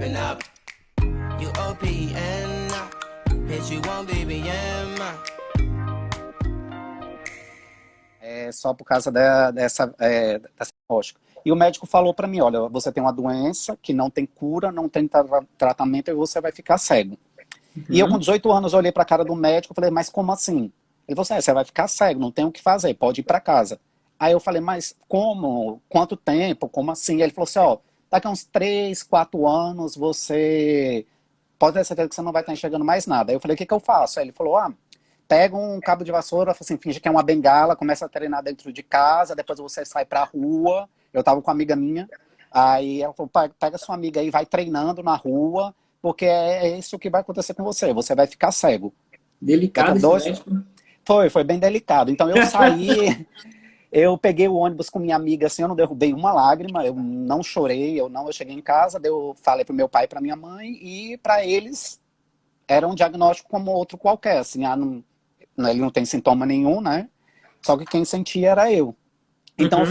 open up. You OPN, bitch, you won't be BM. É só por causa dessa diagnóstico. E o médico falou para mim, olha, você tem uma doença que não tem cura, não tem tratamento e você vai ficar cego. E eu com 18 anos olhei para a cara do médico e falei, mas como assim? Ele falou assim, você vai ficar cego, não tem o que fazer, pode ir para casa. Aí eu falei, mas como? Quanto tempo? Como assim? Ele falou assim, ó, daqui a uns 3, 4 anos você pode ter certeza que você não vai estar enxergando mais nada. Aí eu falei, o que que eu faço? Aí ele falou, pega um cabo de vassoura, assim, finge que é uma bengala, começa a treinar dentro de casa, depois você sai pra rua. Eu tava com uma amiga minha, aí ela falou, pega sua amiga aí, vai treinando na rua, porque é isso que vai acontecer com você vai ficar cego. Daqui a Delicado esse dois... médico. Foi bem delicado. Então eu saí, eu peguei o ônibus com minha amiga, assim, eu não derrubei uma lágrima, eu não chorei, eu cheguei em casa, eu falei pro meu pai e pra minha mãe, e pra eles era um diagnóstico como outro qualquer, assim, ele não tem sintoma nenhum, né? Só que quem sentia era eu. Então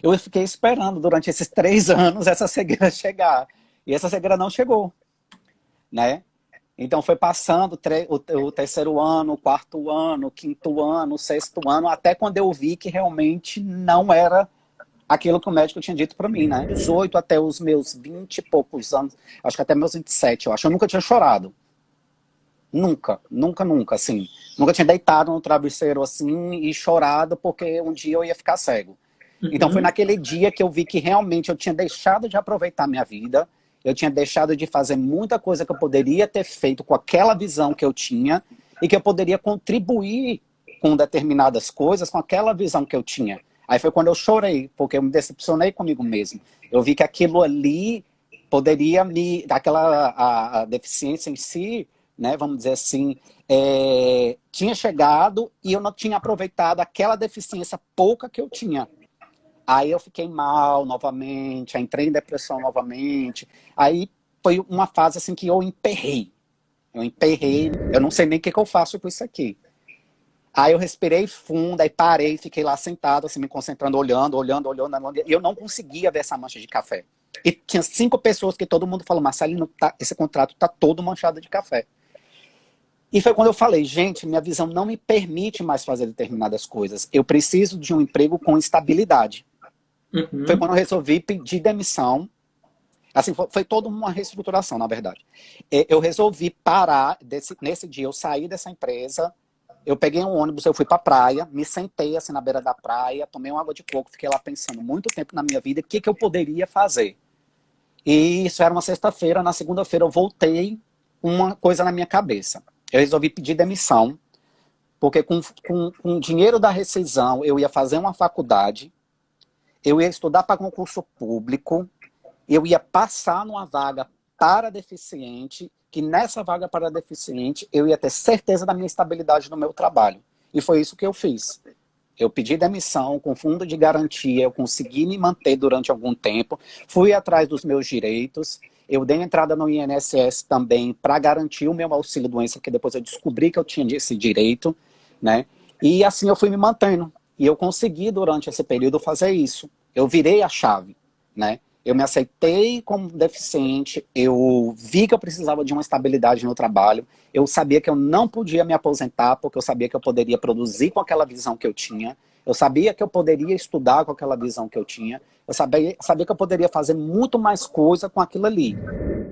eu fiquei esperando durante esses 3 anos essa cegueira chegar. E essa cegueira não chegou, né? Então foi passando o terceiro ano, o quarto ano, o quinto ano, o sexto ano, até quando eu vi que realmente não era aquilo que o médico tinha dito para mim, né? 18 até os meus 20 e poucos anos, acho que até meus 27, eu acho. Eu nunca tinha chorado. Nunca, nunca, nunca, assim. Nunca tinha deitado no travesseiro assim e chorado porque um dia eu ia ficar cego. Então foi naquele dia que eu vi que realmente eu tinha deixado de aproveitar minha vida, eu tinha deixado de fazer muita coisa que eu poderia ter feito com aquela visão que eu tinha e que eu poderia contribuir com determinadas coisas com aquela visão que eu tinha. Aí foi quando eu chorei, porque eu me decepcionei comigo mesmo. Eu vi que aquilo ali poderia a deficiência em si, né, vamos dizer assim, tinha chegado e eu não tinha aproveitado aquela deficiência pouca que eu tinha. Aí eu fiquei mal novamente, aí entrei em depressão novamente. Aí foi uma fase assim que eu emperrei. Eu não sei nem o que eu faço com isso aqui. Aí eu respirei fundo, aí parei, fiquei lá sentado, assim, me concentrando, olhando, e eu não conseguia ver essa mancha de café. E tinha 5 pessoas que todo mundo falou, Marcelino, esse contrato tá todo manchado de café. E foi quando eu falei, gente, minha visão não me permite mais fazer determinadas coisas. Eu preciso de um emprego com estabilidade. Foi quando eu resolvi pedir demissão. Assim, foi toda uma reestruturação, na verdade. Eu resolvi parar, nesse dia eu saí dessa empresa, eu peguei um ônibus, eu fui pra praia, me sentei assim na beira da praia, tomei uma água de coco, fiquei lá pensando muito tempo na minha vida, o que eu poderia fazer. E isso era uma sexta-feira, na segunda-feira eu voltei uma coisa na minha cabeça. Eu resolvi pedir demissão, porque com o dinheiro da rescisão eu ia fazer uma faculdade, eu ia estudar para concurso público, eu ia passar numa vaga para deficiente, que nessa vaga para deficiente eu ia ter certeza da minha estabilidade no meu trabalho. E foi isso que eu fiz. Eu pedi demissão com fundo de garantia, eu consegui me manter durante algum tempo, fui atrás dos meus direitos, eu dei entrada no INSS também para garantir o meu auxílio-doença, porque depois eu descobri que eu tinha esse direito, né? E assim eu fui me mantendo. E eu consegui, durante esse período, fazer isso. Eu virei a chave, né? Eu me aceitei como deficiente, eu vi que eu precisava de uma estabilidade no trabalho, eu sabia que eu não podia me aposentar, porque eu sabia que eu poderia produzir com aquela visão que eu tinha, eu sabia que eu poderia estudar com aquela visão que eu tinha, eu sabia que eu poderia fazer muito mais coisa com aquilo ali.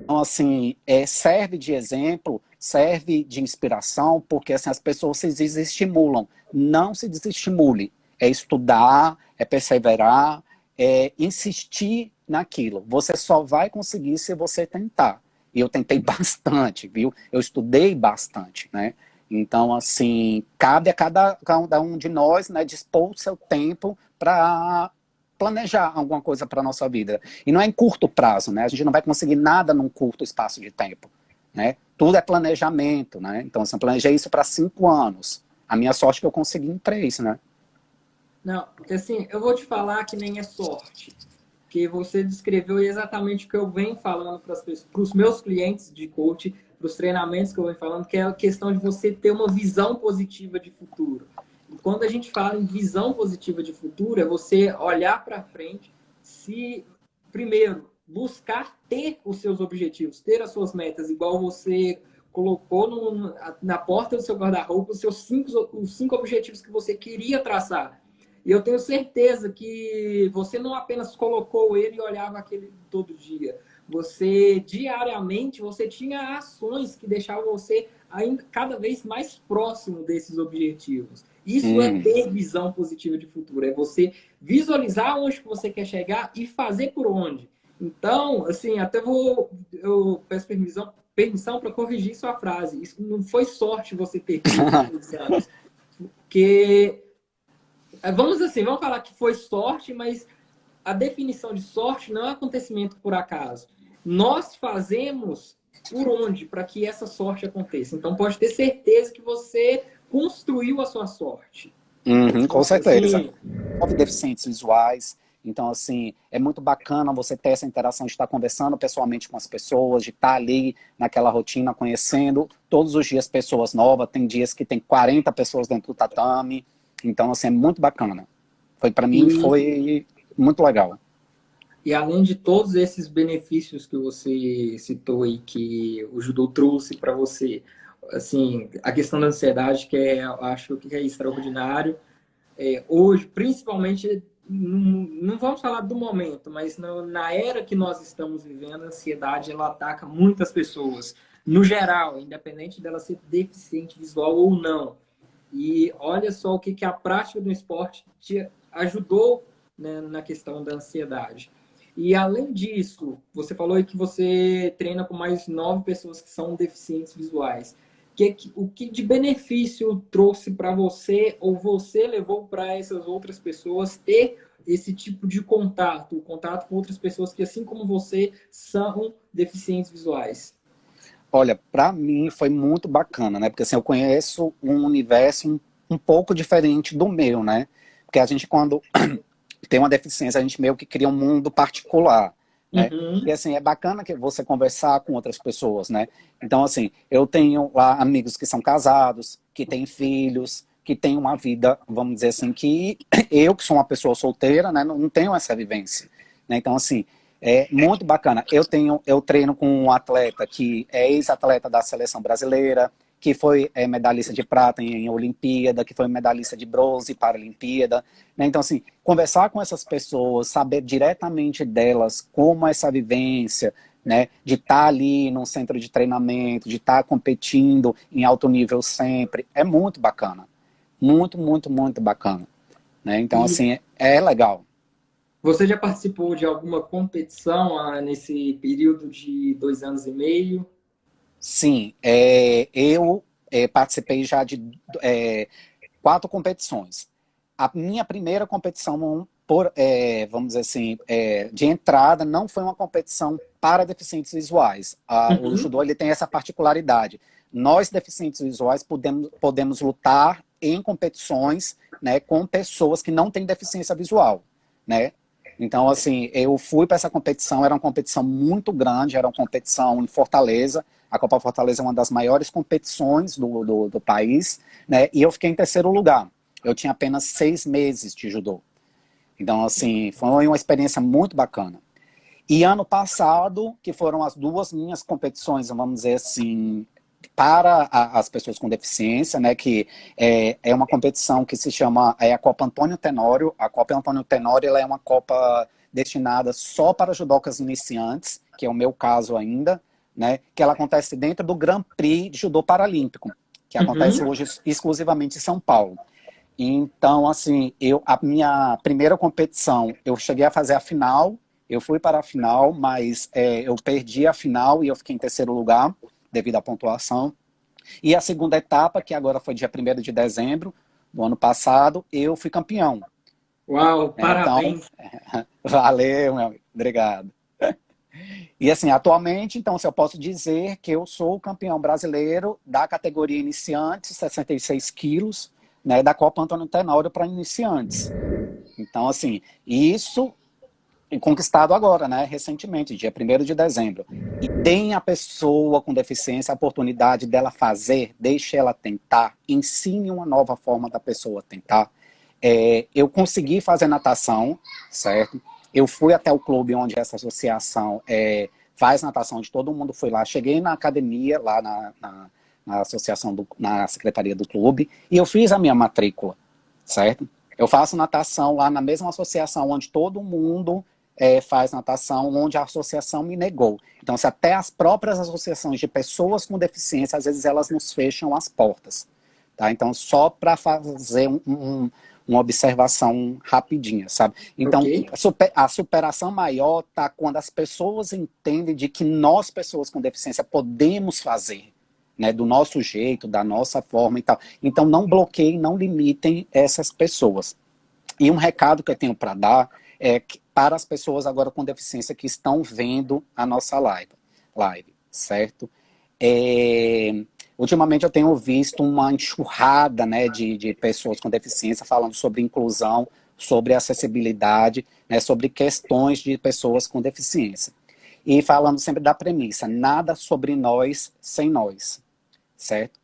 Então, assim, serve de exemplo, serve de inspiração, porque assim, as pessoas se desestimulam. Não se desestimule. É estudar, é perseverar, é insistir naquilo. Você só vai conseguir se você tentar. E eu tentei bastante, viu? Eu estudei bastante, né? Então, assim, cabe a cada um de nós, né, dispor o seu tempo para planejar alguma coisa para a nossa vida. E não é em curto prazo, né? A gente não vai conseguir nada num curto espaço de tempo, né? Tudo é planejamento, né? Então, assim, eu planejei isso para 5 anos. A minha sorte é que eu consegui em 3, né? Não, porque assim, eu vou te falar que nem é sorte. Que você descreveu exatamente o que eu venho falando para os meus clientes de coach, para os treinamentos que eu venho falando, que é a questão de você ter uma visão positiva de futuro. E quando a gente fala em visão positiva de futuro, é você olhar para frente, se primeiro buscar ter os seus objetivos, ter as suas metas, igual você colocou na porta do seu guarda-roupa os 5 objetivos que você queria traçar. E eu tenho certeza que você não apenas colocou ele e olhava aquele todo dia. Você, diariamente, você tinha ações que deixavam você ainda cada vez mais próximo desses objetivos. Isso é ter visão positiva de futuro. É você visualizar onde que você quer chegar e fazer por onde. Então, assim, eu peço permissão para corrigir sua frase. Isso não foi sorte você ter tido esse anos. Porque, vamos falar que foi sorte, mas a definição de sorte não é acontecimento por acaso. Nós fazemos por onde para que essa sorte aconteça. Então, pode ter certeza que você construiu a sua sorte. Com certeza. Assim, Houve deficientes visuais. Então, assim, é muito bacana você ter essa interação de estar conversando pessoalmente com as pessoas, de estar ali naquela rotina, conhecendo todos os dias pessoas novas. Tem dias que tem 40 pessoas dentro do tatame. Então, assim, é muito bacana. Para mim, foi muito legal. E além de todos esses benefícios que você citou aí, que o judô trouxe para você, assim, a questão da ansiedade, que eu acho que é extraordinário. Hoje, principalmente, não vamos falar do momento, mas na era que nós estamos vivendo, a ansiedade ela ataca muitas pessoas, no geral, independente dela ser deficiente visual ou não. E olha só o que a prática do esporte te ajudou, né, na questão da ansiedade. E além disso, você falou aí que você treina com mais 9 pessoas que são deficientes visuais. O que de benefício trouxe para você ou você levou para essas outras pessoas ter esse tipo de contato, o contato com outras pessoas que, assim como você, são deficientes visuais? Olha, para mim foi muito bacana, né? Porque assim, eu conheço um universo um pouco diferente do meu, né? Porque a gente, quando tem uma deficiência, a gente meio que cria um mundo particular, né? E assim, é bacana que você conversar com outras pessoas, né? Então, assim, eu tenho lá amigos que são casados, que têm filhos, que têm uma vida, vamos dizer assim, que eu, que sou uma pessoa solteira, né, não tenho essa vivência, né? Então, assim, é muito bacana. Eu treino com um atleta que é ex-atleta da seleção brasileira, que foi medalhista de prata em Olimpíada, que foi medalhista de bronze para a Olimpíada, né? Então, assim, conversar com essas pessoas, saber diretamente delas como é essa vivência, né, de estar ali num centro de treinamento, de estar competindo em alto nível sempre, é muito bacana. Muito, muito, muito bacana, né? Então, E assim, é legal. você já participou de alguma competição nesse período de 2 anos e meio? Sim, eu participei já de 4 competições. A minha primeira competição, vamos dizer assim, de entrada, não foi uma competição para deficientes visuais. O judô ele tem essa particularidade. Nós, deficientes visuais, podemos lutar em competições, né, com pessoas que não têm deficiência visual, né? Então, assim, eu fui para essa competição, era uma competição muito grande, era uma competição em Fortaleza. A Copa Fortaleza é uma das maiores competições do país, né? E eu fiquei em terceiro lugar. Eu tinha apenas 6 meses de judô. Então, assim, foi uma experiência muito bacana. E ano passado, que foram as 2 minhas competições, vamos dizer assim, para as pessoas com deficiência, né, que é uma competição que se chama a Copa Antônio Tenório. A Copa Antônio Tenório ela é uma Copa destinada só para judocas iniciantes, que é o meu caso ainda, né, que ela acontece dentro do Grand Prix de Judô Paralímpico, que acontece hoje exclusivamente em São Paulo. Então, assim, a minha primeira competição, eu cheguei a fazer a final, eu fui para a final, mas eu perdi a final e eu fiquei em terceiro lugar, devido à pontuação. E a segunda etapa, que agora foi dia 1º de dezembro do ano passado, eu fui campeão. Uau, Então, parabéns! valeu, meu amigo, obrigado. E assim, atualmente, então, se eu posso dizer que eu sou o campeão brasileiro da categoria iniciantes, 66 quilos, né, da Copa Antônio Tenório para iniciantes. Então, assim, isso conquistado agora, né, recentemente, dia 1º de dezembro. E tem a pessoa com deficiência a oportunidade dela fazer, deixe ela tentar, ensine uma nova forma da pessoa tentar. Eu consegui fazer natação, certo? Eu fui até o clube onde essa associação faz natação, onde todo mundo foi lá. Cheguei na academia, lá na associação, na secretaria do clube, e eu fiz a minha matrícula, certo? Eu faço natação lá na mesma associação onde todo mundo faz natação, onde a associação me negou. Então, se até as próprias associações de pessoas com deficiência, às vezes elas nos fecham as portas. Tá? Então, só para fazer uma observação rapidinha, sabe? Então, Ok. a superação maior está quando as pessoas entendem de que nós, pessoas com deficiência, podemos fazer, né, do nosso jeito, da nossa forma e tal. Então, não bloqueiem, não limitem essas pessoas. E um recado que eu tenho para dar para as pessoas agora com deficiência que estão vendo a nossa live, certo? Ultimamente eu tenho visto uma enxurrada, né, de pessoas com deficiência falando sobre inclusão, sobre acessibilidade, né, sobre questões de pessoas com deficiência. E falando sempre da premissa, nada sobre nós sem nós, certo?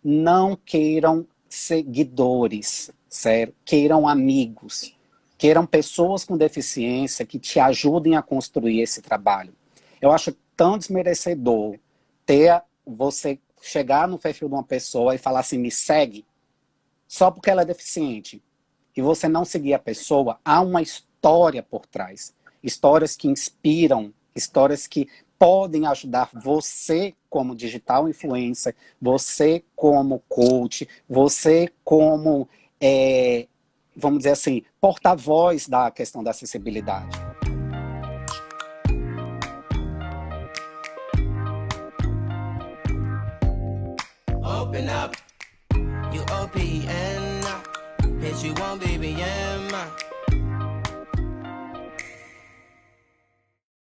Não queiram seguidores, certo? Queiram amigos, queiram pessoas com deficiência que te ajudem a construir esse trabalho. Eu acho tão desmerecedor você chegar no perfil de uma pessoa e falar assim, me segue, só porque ela é deficiente, e você não seguir a pessoa. Há uma história por trás. Histórias que inspiram, histórias que podem ajudar você como digital influencer, você como coach, você como, vamos dizer assim, porta-voz da questão da acessibilidade. Open up, you open, hit you on, baby, yeah, man.